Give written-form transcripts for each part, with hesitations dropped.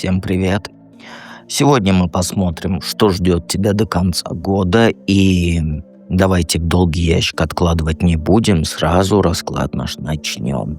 Всем привет! Сегодня мы посмотрим, что ждет тебя до конца года, и давайте в долгий ящик откладывать не будем, сразу расклад наш начнем.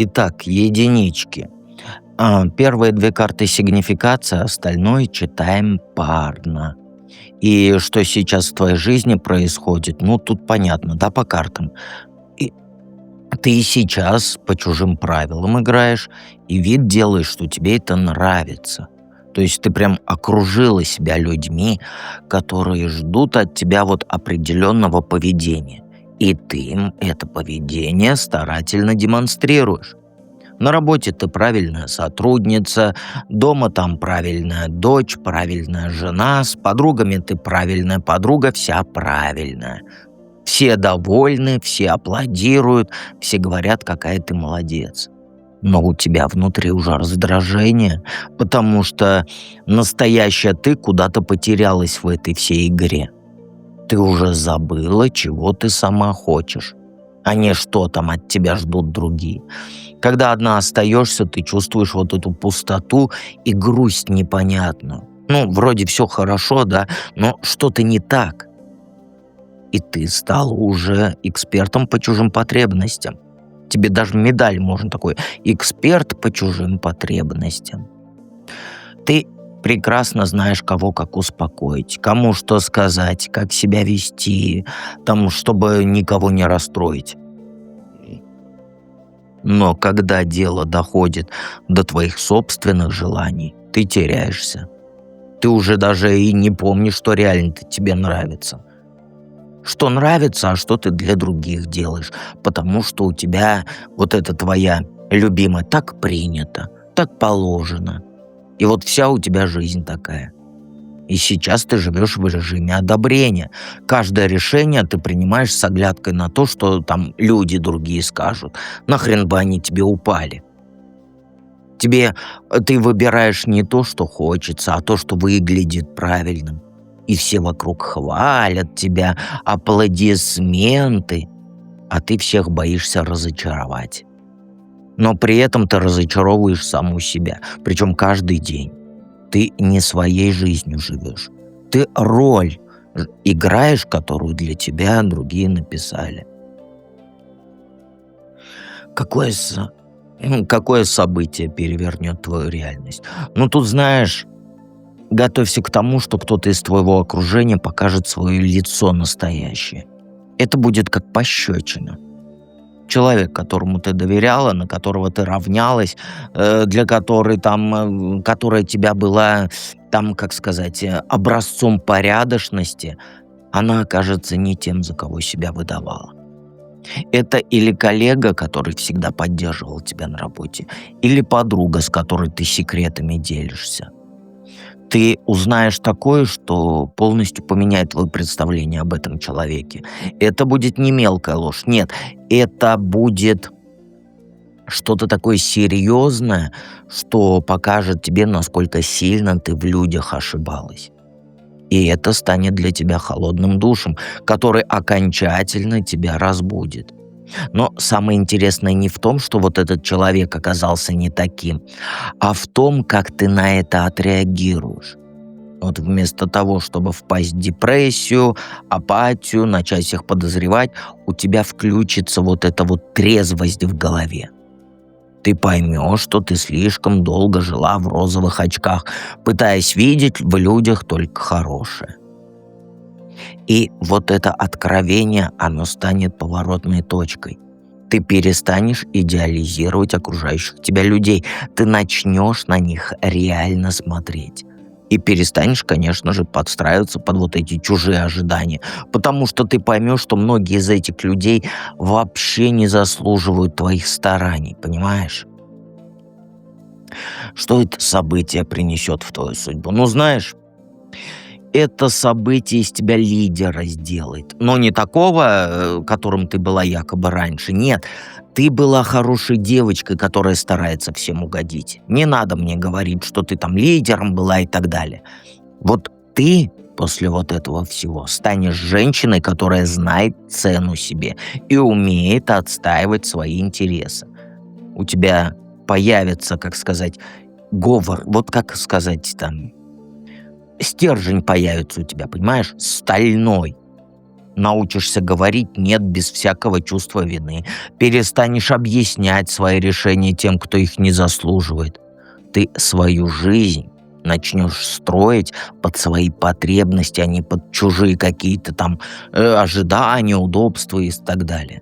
Итак, единички. Первые две карты сигнификация, остальное читаем парно. И что сейчас в твоей жизни происходит, ну тут понятно, да, по картам. И ты сейчас по чужим правилам играешь, и вид делаешь, что тебе это нравится. То есть ты прям окружила себя людьми, которые ждут от тебя вот определенного поведения. И ты им это поведение старательно демонстрируешь. На работе ты правильная сотрудница, дома там правильная дочь, правильная жена, с подругами ты правильная подруга, вся правильная. Все довольны, все аплодируют, все говорят, какая ты молодец. Но у тебя внутри уже раздражение, потому что настоящая ты куда-то потерялась в этой всей игре. Ты уже забыла, чего ты сама хочешь, а не что там от тебя ждут другие. Когда одна остаешься, ты чувствуешь вот эту пустоту и грусть непонятную. Ну, вроде все хорошо, да, но что-то не так. И ты стал уже экспертом по чужим потребностям. Тебе даже медаль можно такой «эксперт по чужим потребностям». Ты прекрасно знаешь, кого как успокоить, кому что сказать, как себя вести, там, чтобы никого не расстроить. Но когда дело доходит до твоих собственных желаний, ты теряешься. Ты уже даже и не помнишь, что реально тебе нравится. Что нравится, а что ты для других делаешь. Потому что у тебя вот эта твоя любимая так принято, так положено. И вот вся у тебя жизнь такая. И сейчас ты живешь в режиме одобрения. Каждое решение ты принимаешь с оглядкой на то, что там люди другие скажут. Нахрен бы они тебе упали. Ты выбираешь не то, что хочется, а то, что выглядит правильным. И все вокруг хвалят тебя, аплодисменты, а ты всех боишься разочаровать. Но при этом ты разочаровываешь саму себя, причем каждый день. Ты не своей жизнью живешь. Ты роль играешь, которую для тебя другие написали. Какое, со- какое событие перевернет твою реальность? Ну тут знаешь, готовься к тому, что кто-то из твоего окружения покажет свое лицо настоящее. Это будет как пощечина. Человек, которому ты доверяла, на которого ты равнялась, для которой там, которая тебя была, там, как сказать, образцом порядочности, она окажется не тем, за кого себя выдавала. Это или коллега, который всегда поддерживал тебя на работе, или подруга, с которой ты секретами делишься. Ты узнаешь такое, что полностью поменяет твое представление об этом человеке. Это будет не мелкая ложь, нет, это будет что-то такое серьезное, что покажет тебе, насколько сильно ты в людях ошибалась. И это станет для тебя холодным душем, который окончательно тебя разбудит. Но самое интересное не в том, что вот этот человек оказался не таким, а в том, как ты на это отреагируешь. Вот вместо того, чтобы впасть в депрессию, апатию, начать всех подозревать, у тебя включится вот эта вот трезвость в голове. Ты поймешь, что ты слишком долго жила в розовых очках, пытаясь видеть в людях только хорошее. И вот это откровение, оно станет поворотной точкой. Ты перестанешь идеализировать окружающих тебя людей. Ты начнешь на них реально смотреть. И перестанешь, конечно же, подстраиваться под вот эти чужие ожидания. Потому что ты поймешь, что многие из этих людей вообще не заслуживают твоих стараний, понимаешь? Что это событие принесет в твою судьбу? Ну, знаешь, это событие из тебя лидера сделает. Но не такого, которым ты была якобы раньше. Нет, ты была хорошей девочкой, которая старается всем угодить. Не надо мне говорить, что ты там лидером была и так далее. Вот ты после вот этого всего станешь женщиной, которая знает цену себе и умеет отстаивать свои интересы. У тебя появится, как сказать, говор, вот как сказать там, стержень появится у тебя, понимаешь, стальной. Научишься говорить «нет» без всякого чувства вины. Перестанешь объяснять свои решения тем, кто их не заслуживает. Ты свою жизнь начнешь строить под свои потребности, а не под чужие какие-то там ожидания, удобства и так далее.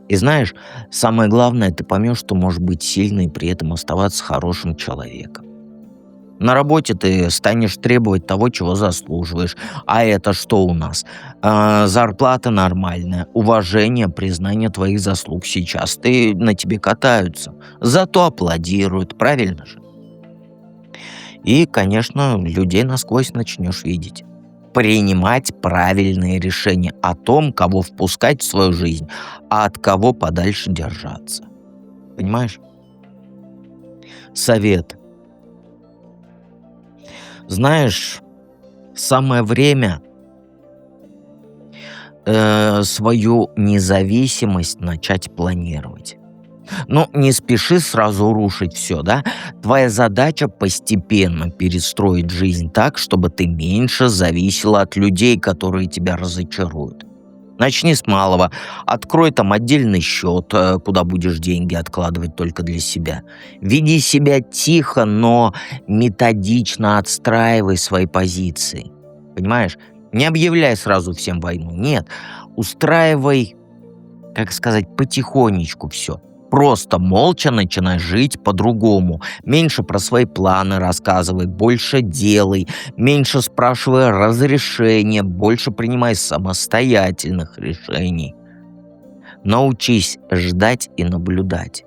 И знаешь, самое главное, ты поймешь, что можешь быть сильной и при этом оставаться хорошим человеком. На работе ты станешь требовать того, чего заслуживаешь. А это что у нас? Зарплата нормальная, уважение, признание твоих заслуг сейчас. Ты на тебе катаются, зато аплодируют, правильно же? И, конечно, людей насквозь начнешь видеть. Принимать правильные решения о том, кого впускать в свою жизнь, а от кого подальше держаться. Понимаешь? Совет. Знаешь, самое время свою независимость начать планировать. Ну, не спеши сразу рушить все, да? Твоя задача постепенно перестроить жизнь так, чтобы ты меньше зависела от людей, которые тебя разочаруют. Начни с малого. Открой там отдельный счет, куда будешь деньги откладывать только для себя. Веди себя тихо, но методично отстраивай свои позиции. Понимаешь? Не объявляй сразу всем войну. Нет. Устраивай, как сказать, потихонечку все. Просто молча начинай жить по-другому. Меньше про свои планы рассказывай, больше делай, меньше спрашивай разрешения, больше принимай самостоятельных решений. Научись ждать и наблюдать.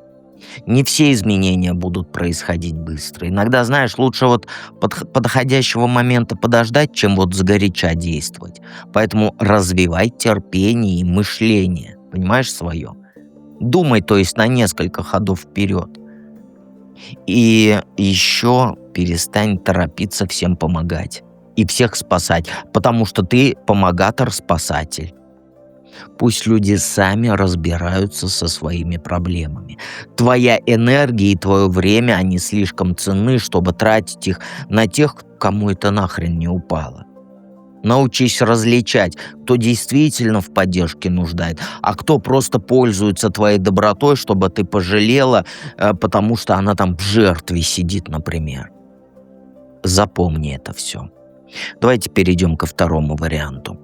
Не все изменения будут происходить быстро. Иногда, знаешь, лучше вот подходящего момента подождать, чем вот сгоряча действовать. Поэтому развивай терпение и мышление. Понимаешь свое? Думай, то есть, на несколько ходов вперед. И еще перестань торопиться всем помогать и всех спасать, потому что ты помогатор-спасатель. Пусть люди сами разбираются со своими проблемами. Твоя энергия и твое время, они слишком ценны, чтобы тратить их на тех, кому это нахрен не упало. Научись различать, кто действительно в поддержке нуждает, а кто просто пользуется твоей добротой, чтобы ты пожалела, потому что она там в жертве сидит, например. Запомни это все. Давайте перейдем ко второму варианту.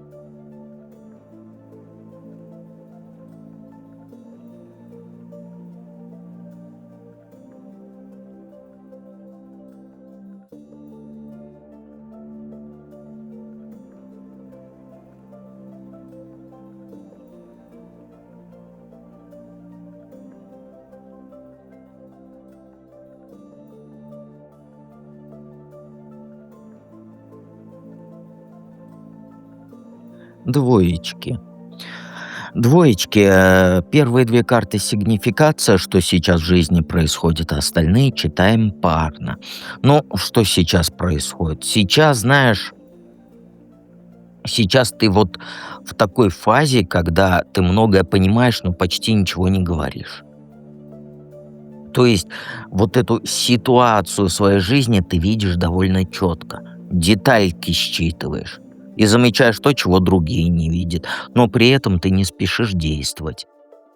Двоечки. Двоечки. Первые две карты сигнификация, что сейчас в жизни происходит, а остальные читаем парно. Ну, что сейчас происходит? Сейчас, знаешь, сейчас ты вот в такой фазе, когда ты многое понимаешь, но почти ничего не говоришь. То есть вот эту ситуацию в своей жизни ты видишь довольно четко. Детальки считываешь. И замечаешь то, чего другие не видят. Но при этом ты не спешишь действовать.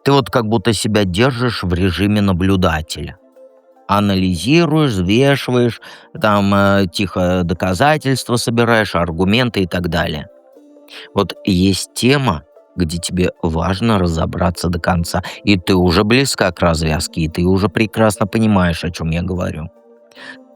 Ты вот как будто себя держишь в режиме наблюдателя. Анализируешь, взвешиваешь, там тихо доказательства собираешь, аргументы и так далее. Вот есть тема, где тебе важно разобраться до конца, и ты уже близка к развязке, и ты уже прекрасно понимаешь, о чем я говорю.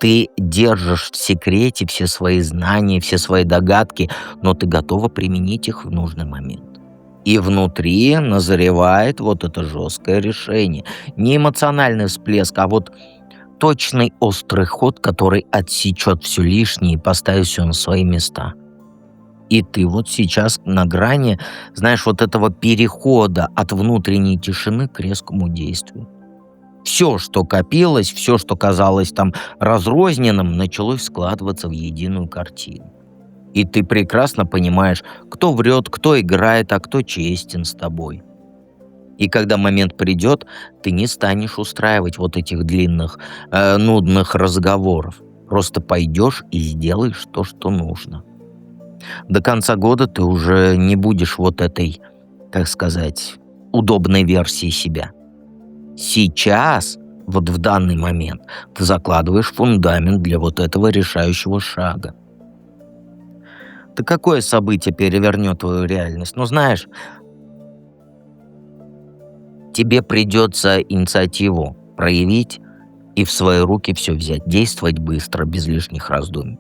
Ты держишь в секрете все свои знания, все свои догадки, но ты готова применить их в нужный момент. И внутри назревает вот это жесткое решение. Не эмоциональный всплеск, а вот точный острый ход, который отсечет все лишнее и поставит все на свои места. И ты вот сейчас на грани, знаешь, вот этого перехода от внутренней тишины к резкому действию. Все, что копилось, все, что казалось там разрозненным, началось складываться в единую картину. И ты прекрасно понимаешь, кто врет, кто играет, а кто честен с тобой. И когда момент придет, ты не станешь устраивать вот этих длинных, нудных разговоров. Просто пойдешь и сделаешь то, что нужно. До конца года ты уже не будешь вот этой, как сказать, удобной версии себя. Сейчас, вот в данный момент, ты закладываешь фундамент для вот этого решающего шага. Ты какое событие перевернет твою реальность? Ну, знаешь, тебе придется инициативу проявить и в свои руки все взять, действовать быстро, без лишних раздумий.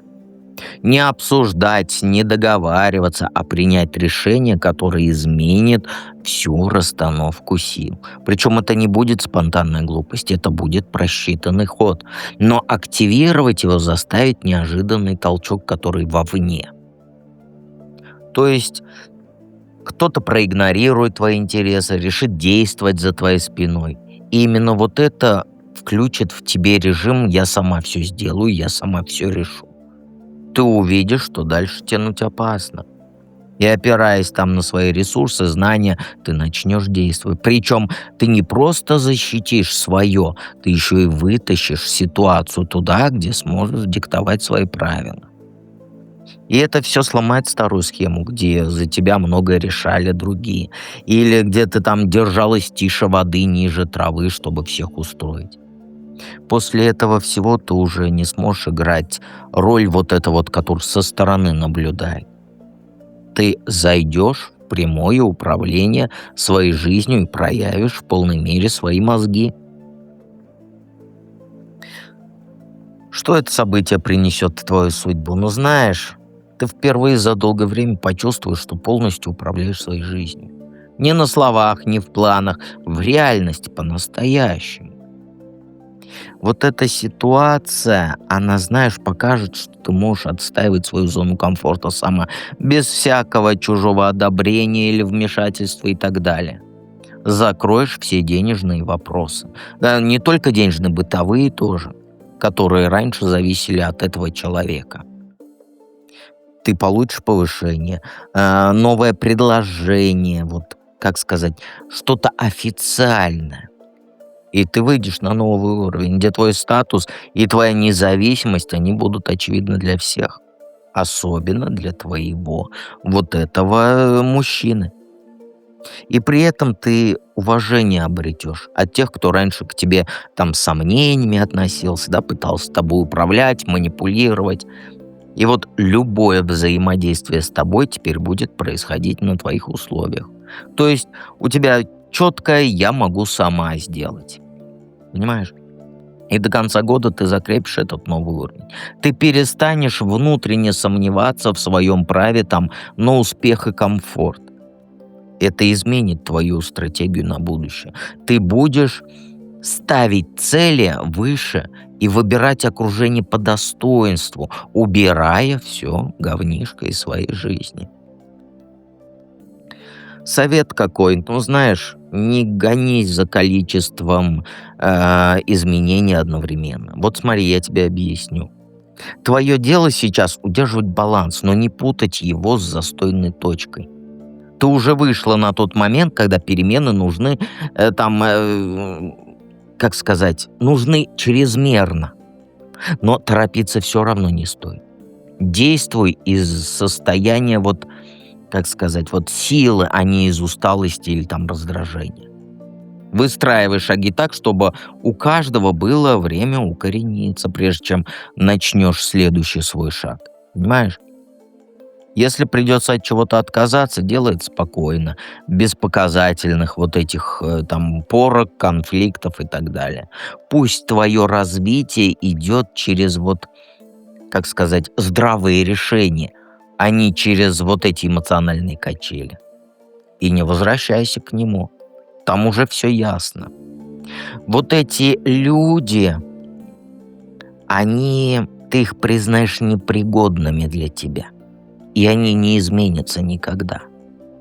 Не обсуждать, не договариваться, а принять решение, которое изменит всю расстановку сил. Причем это не будет спонтанная глупость, это будет просчитанный ход. Но активировать его заставит неожиданный толчок, который вовне. То есть кто-то проигнорирует твои интересы, решит действовать за твоей спиной. И именно вот это включит в тебе режим «я сама все сделаю, я сама все решу». Ты увидишь, что дальше тянуть опасно. И опираясь там на свои ресурсы, знания, ты начнешь действовать. Причем ты не просто защитишь свое, ты еще и вытащишь ситуацию туда, где сможешь диктовать свои правила. И это все сломает старую схему, где за тебя многое решали другие. Или где ты там держалась тише воды, ниже травы, чтобы всех устроить. После этого всего ты уже не сможешь играть роль вот это вот, который со стороны наблюдает. Ты зайдешь в прямое управление своей жизнью и проявишь в полной мере свои мозги. Что это событие принесет в твою судьбу? Ну знаешь, ты впервые за долгое время почувствуешь, что полностью управляешь своей жизнью. Не на словах, не в планах, в реальности по-настоящему. Вот эта ситуация, она, знаешь, покажет, что ты можешь отстаивать свою зону комфорта сама, без всякого чужого одобрения или вмешательства и так далее. Закроешь все денежные вопросы. Да, не только денежные, бытовые тоже, которые раньше зависели от этого человека. Ты получишь повышение, новое предложение, вот, как сказать, что-то официальное. И ты выйдешь на новый уровень, где твой статус и твоя независимость, они будут очевидны для всех. Особенно для твоего вот этого мужчины. И при этом ты уважение обретешь от тех, кто раньше к тебе там с сомнениями относился, да, пытался с тобой управлять, манипулировать. И вот любое взаимодействие с тобой теперь будет происходить на твоих условиях. То есть у тебя четкое «я могу сама сделать». Понимаешь? И до конца года ты закрепишь этот новый уровень. Ты перестанешь внутренне сомневаться в своем праве там на успех и комфорт. Это изменит твою стратегию на будущее. Ты будешь ставить цели выше и выбирать окружение по достоинству, убирая все говнишко из своей жизни. Совет какой? Ну, знаешь, не гонись за количеством изменений одновременно. Вот смотри, я тебе объясню. Твое дело сейчас удерживать баланс, но не путать его с застойной точкой. Ты уже вышла на тот момент, когда перемены нужны, как сказать, нужны чрезмерно. Но торопиться все равно не стоит. Действуй из состояния вот, как сказать, вот силы, а не из усталости или там раздражения. Выстраивай шаги так, чтобы у каждого было время укорениться, прежде чем начнешь следующий свой шаг. Понимаешь? Если придется от чего-то отказаться, делай это спокойно, без показательных вот этих там порок, конфликтов и так далее. Пусть твое развитие идет через вот, как сказать, здравые решения, а не через вот эти эмоциональные качели. И не возвращайся к нему. Там уже все ясно. Вот эти люди, ты их признаешь непригодными для тебя. И они не изменятся никогда.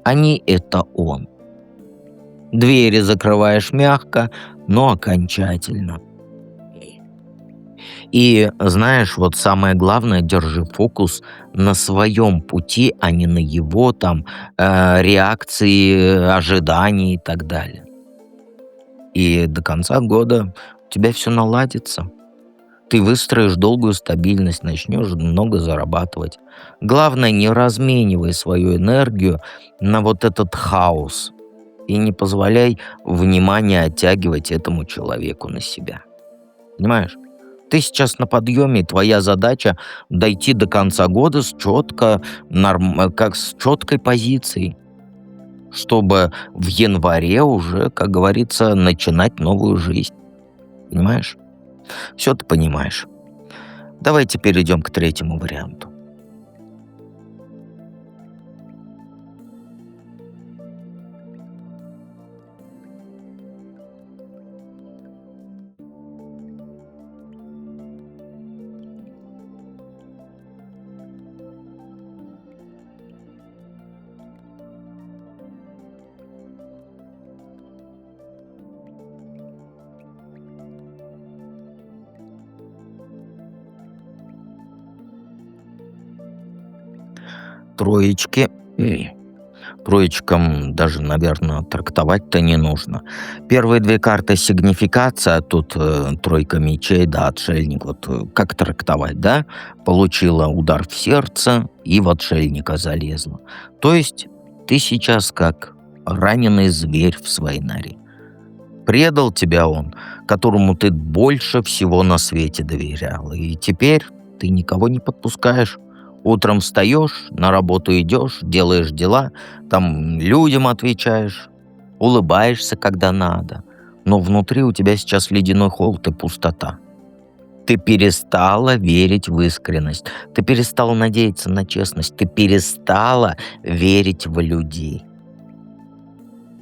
Они — это он. Двери закрываешь мягко, но окончательно. И знаешь, вот самое главное, держи фокус на своем пути, а не на его там реакции, ожиданий и так далее. И до конца года у тебя все наладится. Ты выстроишь долгую стабильность, начнешь много зарабатывать. Главное, не разменивай свою энергию на вот этот хаос и не позволяй внимание оттягивать этому человеку на себя. Понимаешь? Ты сейчас на подъеме, и твоя задача дойти до конца года с четкой позицией, чтобы в январе уже, как говорится, начинать новую жизнь. Понимаешь? Все ты понимаешь. Давайте перейдем к третьему варианту. Троечки. Троечкам даже, наверное, трактовать-то не нужно. Первые две карты — сигнификация, а тут тройка мечей, да, отшельник. Вот как трактовать, да? Получила удар в сердце и в отшельника залезла. То есть ты сейчас как раненый зверь в своей норе. Предал тебя он, которому ты больше всего на свете доверял. И теперь ты никого не подпускаешь. Утром встаешь, на работу идешь, делаешь дела, там людям отвечаешь, улыбаешься, когда надо. Но внутри у тебя сейчас ледяной холод и пустота. Ты перестала верить в искренность. Ты перестала надеяться на честность. Ты перестала верить в людей.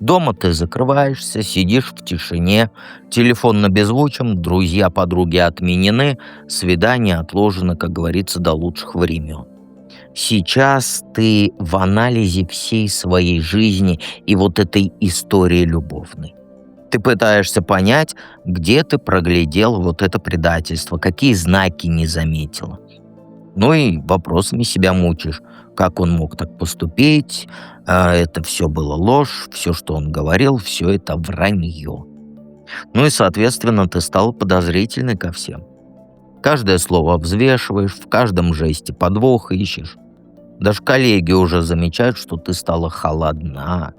Дома ты закрываешься, сидишь в тишине, телефон на беззвучном, друзья, подруги отменены, свидания отложены, как говорится, до лучших времен. Сейчас ты в анализе всей своей жизни и вот этой истории любовной. Ты пытаешься понять, где ты проглядел вот это предательство, какие знаки не заметила. Ну и вопросами себя мучаешь. Как он мог так поступить? Это все было ложь, все, что он говорил, все это вранье. Ну и, соответственно, ты стал подозрительной ко всем. Каждое слово взвешиваешь, в каждом жесте подвох ищешь. Даже коллеги уже замечают, что ты стала холодна.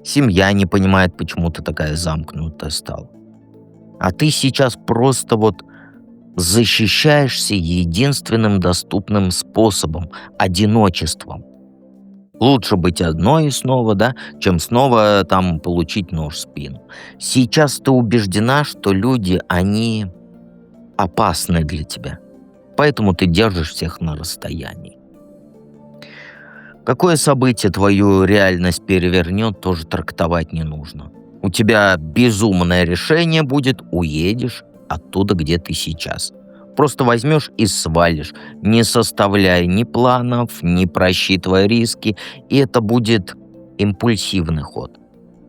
Семья не понимает, почему ты такая замкнутая стала. А ты сейчас просто вот защищаешься единственным доступным способом — одиночеством. Лучше быть одной снова, да, чем снова там получить нож в спину. Сейчас ты убеждена, что люди, они опасны для тебя. Поэтому ты держишь всех на расстоянии. Какое событие твою реальность перевернет, тоже трактовать не нужно. У тебя безумное решение будет, уедешь оттуда, где ты сейчас. Просто возьмешь и свалишь, не составляя ни планов, не просчитывая риски. И это будет импульсивный ход,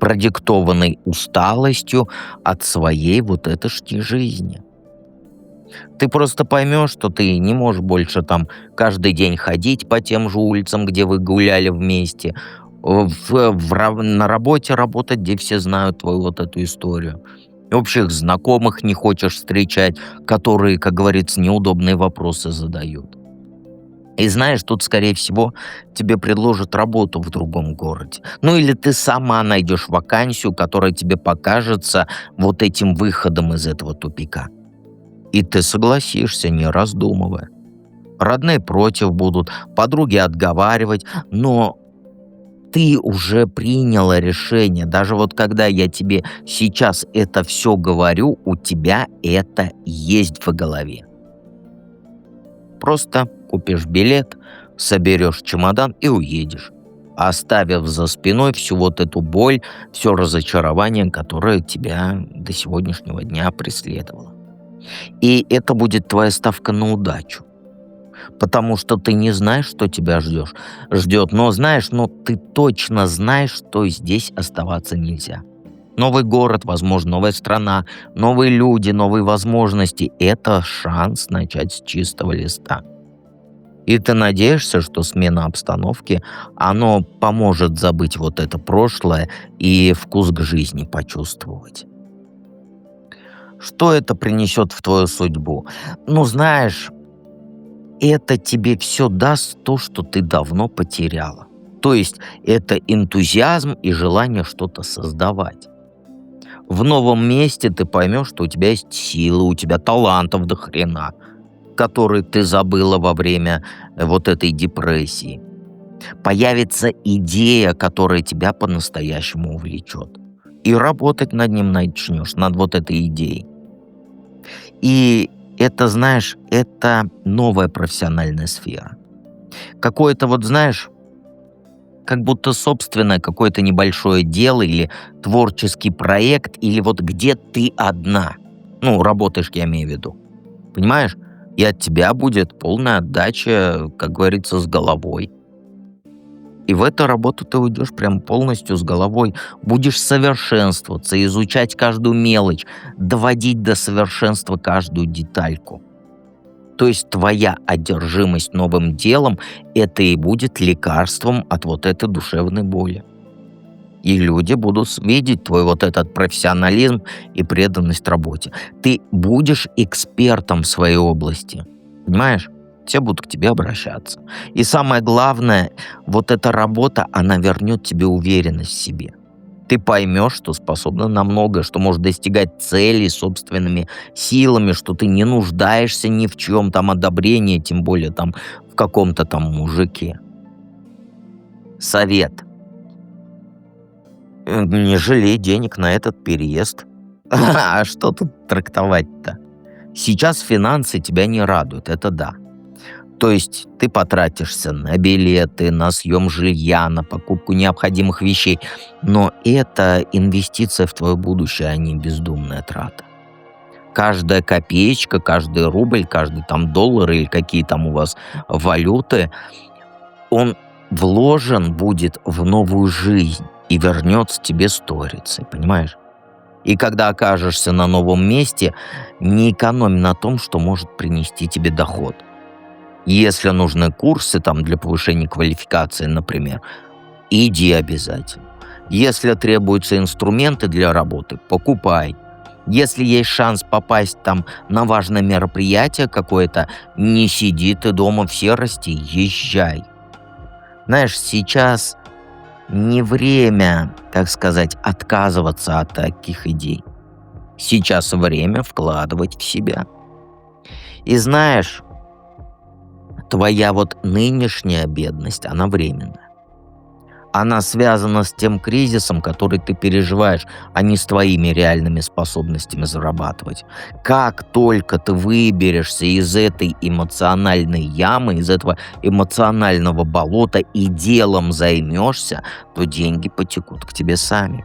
продиктованный усталостью от своей вот этой жизни. Ты просто поймешь, что ты не можешь больше там каждый день ходить по тем же улицам, где вы гуляли вместе, на работе работать, где все знают твою вот эту историю. Общих знакомых не хочешь встречать, которые, как говорится, неудобные вопросы задают. И знаешь, тут, скорее всего, тебе предложат работу в другом городе. Ну или ты сама найдешь вакансию, которая тебе покажется вот этим выходом из этого тупика. И ты согласишься, не раздумывая. Родные против будут, подруги отговаривать, но ты уже приняла решение. Даже вот когда я тебе сейчас это все говорю, у тебя это есть в голове. Просто купишь билет, соберешь чемодан и уедешь, оставив за спиной всю вот эту боль, все разочарование, которое тебя до сегодняшнего дня преследовало. И это будет твоя ставка на удачу. Потому что ты не знаешь, что тебя ждет, но знаешь, но ты точно знаешь, что здесь оставаться нельзя. Новый город, возможно, новая страна, новые люди, новые возможности — это шанс начать с чистого листа. И ты надеешься, что смена обстановки, оно поможет забыть вот это прошлое и вкус к жизни почувствовать. Что это принесет в твою судьбу? Ну, знаешь, это тебе все даст то, что ты давно потеряла. То есть это энтузиазм и желание что-то создавать. В новом месте ты поймешь, что у тебя есть силы, у тебя талантов до хрена, которые ты забыла во время вот этой депрессии. Появится идея, которая тебя по-настоящему увлечет. И работать над ним начнешь, над вот этой идеей. И это, знаешь, это новая профессиональная сфера. Какое-то вот, знаешь, как будто собственное какое-то небольшое дело или творческий проект, или вот где ты одна. Ну, работаешь, я имею в виду. Понимаешь? И от тебя будет полная отдача, как говорится, с головой. И в эту работу ты уйдешь прям полностью с головой. Будешь совершенствоваться, изучать каждую мелочь, доводить до совершенства каждую детальку. То есть твоя одержимость новым делом — это и будет лекарством от вот этой душевной боли. И люди будут видеть твой вот этот профессионализм и преданность работе. Ты будешь экспертом в своей области. Понимаешь? Все будут к тебе обращаться. И самое главное, вот эта работа, она вернет тебе уверенность в себе. Ты поймешь, что способна на многое, что можешь достигать целей собственными силами, что ты не нуждаешься ни в чем там одобрении, тем более там в каком-то там мужике. Совет. Не жалей денег на этот переезд. А что тут трактовать-то? Сейчас финансы тебя не радуют, это да. То есть ты потратишься на билеты, на съем жилья, на покупку необходимых вещей. Но это инвестиция в твое будущее, а не бездумная трата. Каждая копеечка, каждый рубль, каждый там доллар или какие там у вас валюты, он вложен будет в новую жизнь и вернется тебе сторицей, понимаешь? И когда окажешься на новом месте, не экономь на том, что может принести тебе доход. Если нужны курсы там для повышения квалификации, например, иди обязательно. Если требуются инструменты для работы, покупай. Если есть шанс попасть там на важное мероприятие какое-то, не сиди ты дома в серости, езжай. Знаешь, сейчас не время, так сказать, отказываться от таких идей. Сейчас время вкладывать в себя. И знаешь, твоя вот нынешняя бедность, она временная. Она связана с тем кризисом, который ты переживаешь, а не с твоими реальными способностями зарабатывать. Как только ты выберешься из этой эмоциональной ямы, из этого эмоционального болота и делом займешься, то деньги потекут к тебе сами.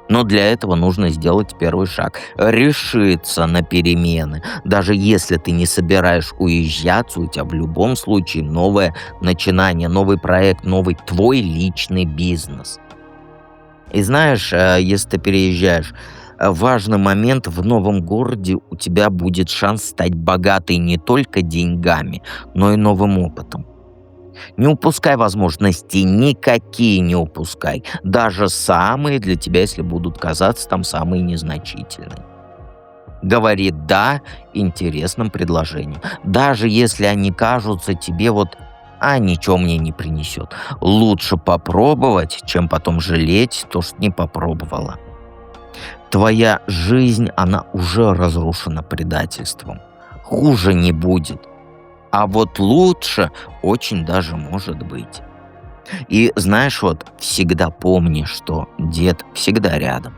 Но для этого нужно сделать первый шаг. Решиться на перемены. Даже если ты не собираешь уезжать, у тебя в любом случае новое начинание, новый проект, новый твой личный бизнес. И знаешь, если ты переезжаешь, важный момент: в новом городе у тебя будет шанс стать богатой не только деньгами, но и новым опытом. Не упускай возможности, никакие не упускай. Даже самые для тебя, если будут казаться там самые незначительные. Говори «да» интересным предложениям. Даже если они кажутся тебе вот «а ничего мне не принесет». Лучше попробовать, чем потом жалеть то, что не попробовала. Твоя жизнь, она уже разрушена предательством. Хуже не будет. А вот лучше очень даже может быть. И знаешь, вот всегда помни, что дед всегда рядом.